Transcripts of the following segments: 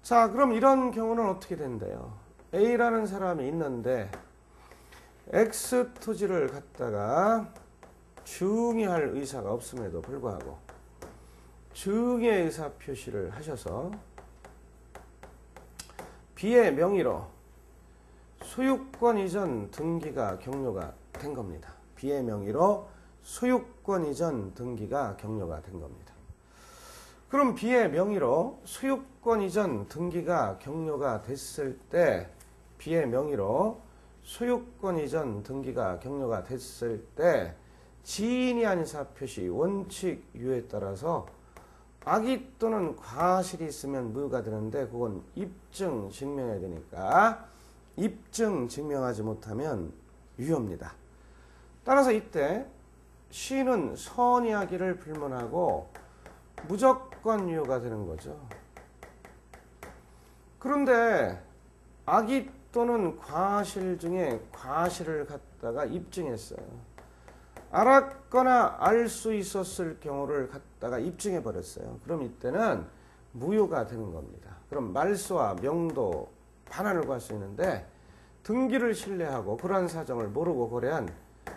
자, 그럼 이런 경우는 어떻게 된대요? A라는 사람이 있는데 X 토지를 갖다가 증여할 의사가 없음에도 불구하고 증여 의사 표시를 하셔서 B의 명의로 소유권 이전 등기가 격려가 된 겁니다. B의 명의로 소유권 이전 등기가 격려가 된 겁니다. 그럼 B의 명의로 소유권 이전 등기가 격려가 됐을 때 B의 명의로 소유권 이전 등기가 격려가 됐을 때 지인이 아닌 사표시 원칙 유예에 따라서 악의 또는 과실이 있으면 무효가 되는데 그건 입증 증명해야 되니까 입증 증명하지 못하면 유효입니다. 따라서 이때 시는 선이하기를 불문하고 무조건 유효가 되는 거죠. 그런데 악의 또는 과실 중에 과실을 갖다가 입증했어요. 알았거나 알 수 있었을 경우를 갖다가 입증해 버렸어요. 그럼 이때는 무효가 되는 겁니다. 그럼 말소와 명도 반환을 구할 수 있는데 등기를 신뢰하고 그러한 사정을 모르고 거래한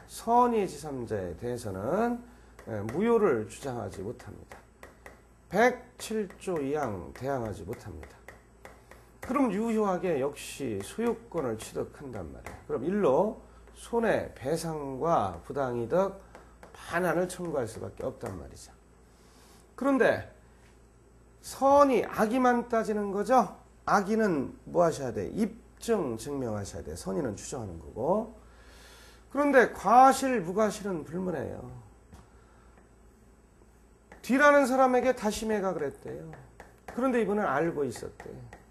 선의 제3자에 대해서는 무효를 주장하지 못합니다. 107조 2항 대항하지 못합니다. 그럼 유효하게 역시 소유권을 취득한단 말이에요. 그럼 일로 손해배상과 부당이득 반환을 청구할 수밖에 없단 말이죠. 그런데 선이 악의만 따지는 거죠. 악의는 뭐 하셔야 돼? 입증 증명하셔야 돼. 선의는 추정하는 거고. 그런데 과실, 무과실은 불문해요. D라는 사람에게 다시 매각을 했대요. 그런데 이분은 알고 있었대요.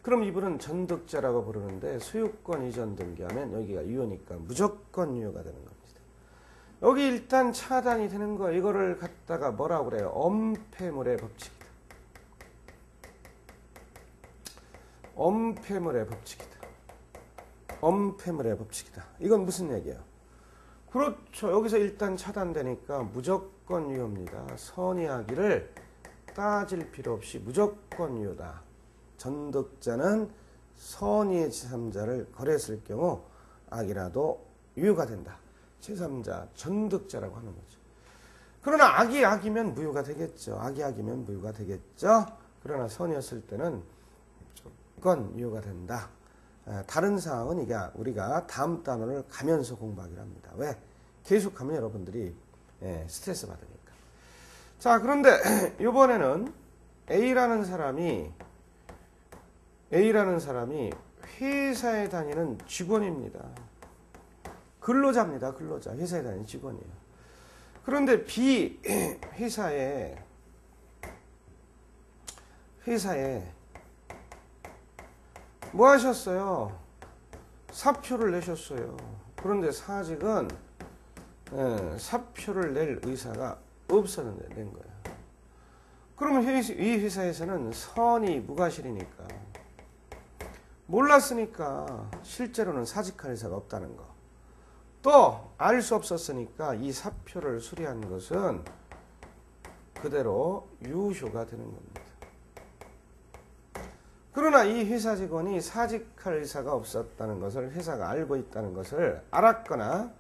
그럼 이분은 전득자라고 부르는데 소유권 이전 등기하면 여기가 유효니까 무조건 유효가 되는 겁니다. 여기 일단 차단이 되는 거 이거를 갖다가 뭐라고 그래요? 엄폐물의 법칙이다. 엄폐물의 법칙이다. 엄폐물의 법칙이다. 이건 무슨 얘기예요? 그렇죠. 여기서 일단 차단되니까 무조건 유효입니다. 선의하기를 따질 필요 없이 무조건 유효다. 전득자는 선의의 제3자를 거래했을 경우 악이라도 유효가 된다. 제3자 전득자라고 하는 거죠. 그러나 악이 악이면 무효가 되겠죠. 악이 악이면 무효가 되겠죠. 그러나 선이었을 때는 무조건 유효가 된다. 다른 사항은 이게 우리가 다음 단원을 가면서 공부하기로 합니다. 왜? 계속하면 여러분들이 스트레스 받으니까. 자, 그런데 이번에는 A라는 사람이 회사에 다니는 직원입니다. 근로자입니다. 근로자. 회사에 다니는 직원이에요. 그런데 B 회사에 뭐 하셨어요? 사표를 내셨어요. 그런데 사직은 사표를 낼 의사가 없었는데 낸 거예요. 그러면 이 회사에서는 선이 무과실이니까 몰랐으니까 실제로는 사직할 의사가 없다는 거. 또 알 수 없었으니까 이 사표를 수리한 것은 그대로 유효가 되는 겁니다. 그러나 이 회사 직원이 사직할 의사가 없었다는 것을 회사가 알고 있다는 것을 알았거나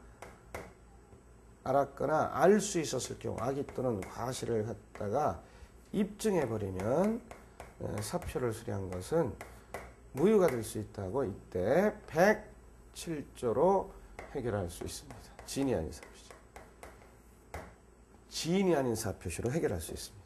알 수 있었을 경우 악의 또는 과실을 갖다가 입증해버리면 사표를 수리한 것은 무효가 될 수 있다고 이때 107조로 해결할 수 있습니다. 지인이 아닌 사표시로 해결할 수 있습니다.